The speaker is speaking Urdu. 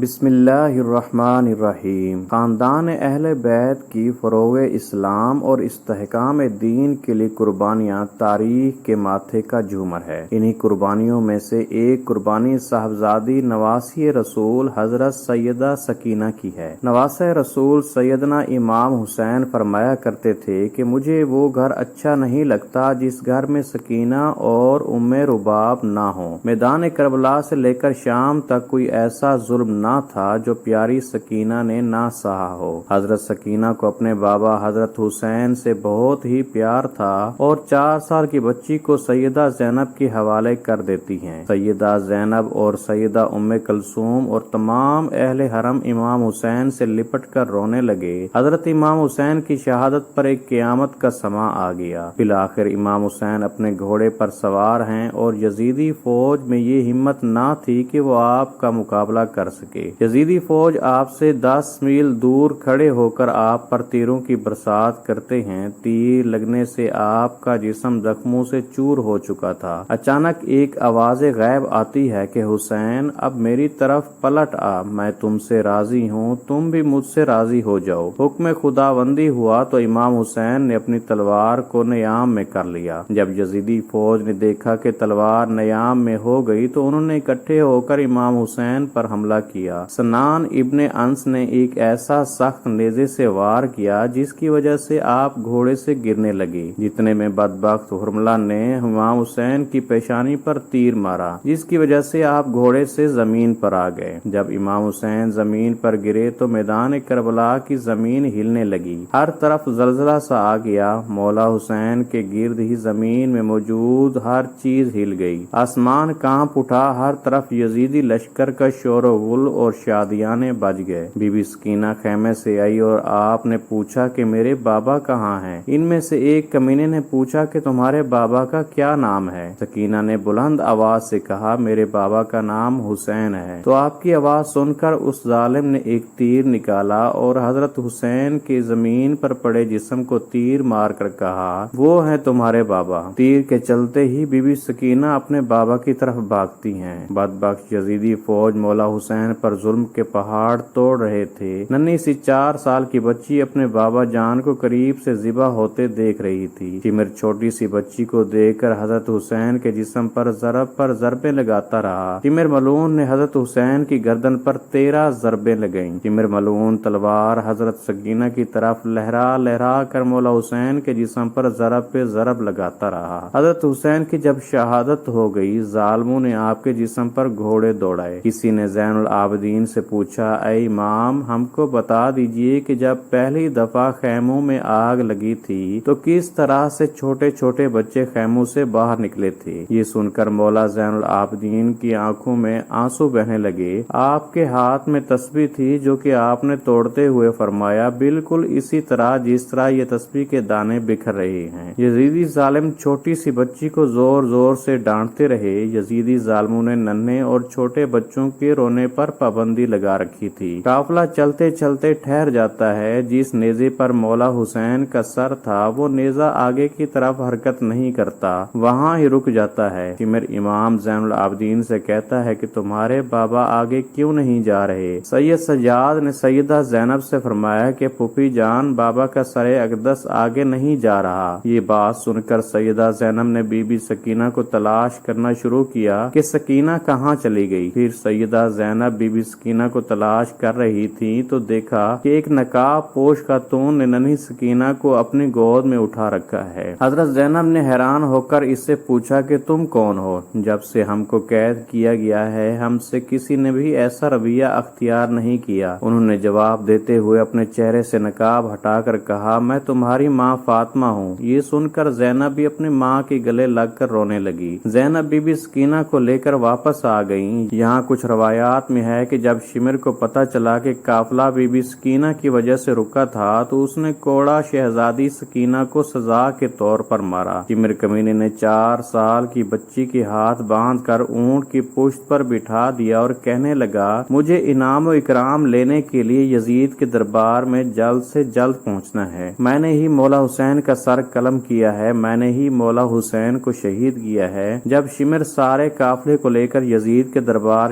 بسم اللہ الرحمن الرحیم۔ خاندان اہل بیت کی فروغ اسلام اور استحکام دین کے لیے قربانیاں تاریخ کے ماتھے کا جھومر ہے۔ انہی قربانیوں میں سے ایک قربانی صاحبزادی نواسی رسول حضرت سیدہ سکینہ کی ہے۔ نواسہ رسول سیدنا امام حسین فرمایا کرتے تھے کہ مجھے وہ گھر اچھا نہیں لگتا جس گھر میں سکینہ اور ام رباب نہ ہوں۔ میدان کربلا سے لے کر شام تک کوئی ایسا ظلم نہ تھا جو پیاری سکینہ نے نہ سہا ہو۔ حضرت سکینہ کو اپنے بابا حضرت حسین سے بہت ہی پیار تھا اور 4 سال کی بچی کو سیدہ زینب کے حوالے کر دیتی ہیں۔ سیدہ زینب اور سیدہ ام کلثوم اور تمام اہل حرم امام حسین سے لپٹ کر رونے لگے۔ حضرت امام حسین کی شہادت پر ایک قیامت کا سماں آ گیا۔ بالآخر امام حسین اپنے گھوڑے پر سوار ہیں اور یزیدی فوج میں یہ ہمت نہ تھی کہ وہ آپ کا مقابلہ کر سکے۔ یزیدی فوج آپ سے 10 میل دور کھڑے ہو کر آپ پر تیروں کی برسات کرتے ہیں۔ تیر لگنے سے آپ کا جسم زخموں سے چور ہو چکا تھا۔ اچانک ایک آواز غیب آتی ہے کہ حسین اب میری طرف پلٹ آ، میں تم سے راضی ہوں، تم بھی مجھ سے راضی ہو جاؤ۔ حکم خداوندی ہوا تو امام حسین نے اپنی تلوار کو نیام میں کر لیا۔ جب یزیدی فوج نے دیکھا کہ تلوار نیام میں ہو گئی تو انہوں نے اکٹھے ہو کر امام حسین پر حملہ کیا۔ سنان ابن انس نے ایک ایسا سخت نیزے سے وار کیا جس کی وجہ سے آپ گھوڑے سے گرنے لگے۔ جتنے میں بدبخت حرملہ نے امام حسین کی پیشانی پر تیر مارا جس کی وجہ سے آپ گھوڑے سے زمین پر آ گئے۔ جب امام حسین زمین پر گرے تو میدان کربلا کی زمین ہلنے لگی، ہر طرف زلزلہ سا آ گیا۔ مولا حسین کے گرد ہی زمین میں موجود ہر چیز ہل گئی، آسمان کانپ اٹھا، ہر طرف یزیدی لشکر کا شور و غل اور شادیانے بج گئے۔ بی بی سکینہ خیمے سے آئی اور آپ نے پوچھا کہ میرے بابا کہاں ہیں؟ ان میں سے ایک کمینے نے پوچھا کہ تمہارے بابا کا کیا نام ہے؟ سکینہ نے بلند آواز سے کہا میرے بابا کا نام حسین ہے۔ تو آپ کی آواز سن کر اس ظالم نے ایک تیر نکالا اور حضرت حسین کے زمین پر پڑے جسم کو تیر مار کر کہا وہ ہیں تمہارے بابا۔ تیر کے چلتے ہی بی بی سکینہ اپنے بابا کی طرف بھاگتی ہیں۔ بدبخت یزیدی فوج مولا حسین پر ظلم کے پہاڑ توڑ رہے تھے۔ ننھی سی 4 سال کی بچی اپنے بابا جان کو قریب سے ذبح ہوتے دیکھ رہی تھی۔ شمر چھوٹی سی بچی کو دیکھ کر حضرت حسین کے جسم پر ضربیں لگاتا رہا۔ شمر ملعون نے حضرت حسین کی گردن پر 13 ضربیں لگائیں۔ شمر ملعون تلوار حضرت سکینہ کی طرف لہرا لہرا کر مولا حسین کے جسم پر ضرب پہ ضرب لگاتا رہا۔ حضرت حسین کی جب شہادت ہو گئی، ظالموں نے آپ کے جسم پر گھوڑے دوڑائے۔ کسی نے زین العابدین سے پوچھا اے امام ہم کو بتا دیجئے کہ جب پہلی دفعہ خیموں میں آگ لگی تھی تو کس طرح سے چھوٹے چھوٹے بچے خیموں سے باہر نکلے تھے؟ یہ سن کر مولا زین العابدین کی آنکھوں میں آنسو بہنے لگے۔ آپ کے ہاتھ میں تسبیح تھی جو کہ آپ نے توڑتے ہوئے فرمایا بالکل اسی طرح جس طرح یہ تسبیح کے دانے بکھر رہے ہیں۔ یزیدی ظالم چھوٹی سی بچی کو زور زور سے ڈانٹتے رہے۔ یزیدی ظالموں نے ننھے اور چھوٹے بچوں کے رونے پر پابندی لگا رکھی تھی۔ قافلہ چلتے چلتے ٹھہر جاتا ہے۔ جس نیزے پر مولا حسین کا سر تھا وہ نیزہ آگے کی طرف حرکت نہیں کرتا، وہاں ہی رک جاتا ہے۔ شمر امام زین العابدین سے کہتا ہے کہ تمہارے بابا آگے کیوں نہیں جا رہے؟ سید سجاد نے سیدہ زینب سے فرمایا کہ پھوپھی جان بابا کا سر اقدس آگے نہیں جا رہا۔ یہ بات سن کر سیدہ زینب نے بی بی سکینہ کو تلاش کرنا شروع کیا کہ سکینہ کہاں چلی گئی۔ پھر سیدہ زینب بی بی سکینہ کو تلاش کر رہی تھی تو دیکھا کہ ایک نقاب پوش خاتون نے ننھی سکینہ کو اپنی گود میں اٹھا رکھا ہے۔ حضرت زینب نے حیران ہو کر اس سے پوچھا کہ تم کون ہو؟ جب سے ہم کو قید کیا گیا ہے ہم سے کسی نے بھی ایسا رویہ اختیار نہیں کیا۔ انہوں نے جواب دیتے ہوئے اپنے چہرے سے نقاب ہٹا کر کہا میں تمہاری ماں فاطمہ ہوں۔ یہ سن کر زینب بھی اپنی ماں کے گلے لگ کر رونے لگی۔ زینب بی بی سکینہ کو لے کر واپس آ گئیں۔ یہاں کچھ روایات میں ہے کہ جب شمر کو پتہ چلا کہ قافلہ بی بی سکینہ کی وجہ سے رکا تھا تو اس نے کوڑا شہزادی سکینہ کو سزا کے طور پر مارا۔ شمر کمینے نے 4 سال کی بچی کے ہاتھ باندھ کر اونٹ کی پشت پر بٹھا دیا اور کہنے لگا مجھے انعام و اکرام لینے کے لیے یزید کے دربار میں جلد سے جلد پہنچنا ہے۔ میں نے ہی مولا حسین کا سر قلم کیا ہے، میں نے ہی مولا حسین کو شہید کیا ہے۔ جب شمر سارے قافلے کو لے کر یزید کے دربار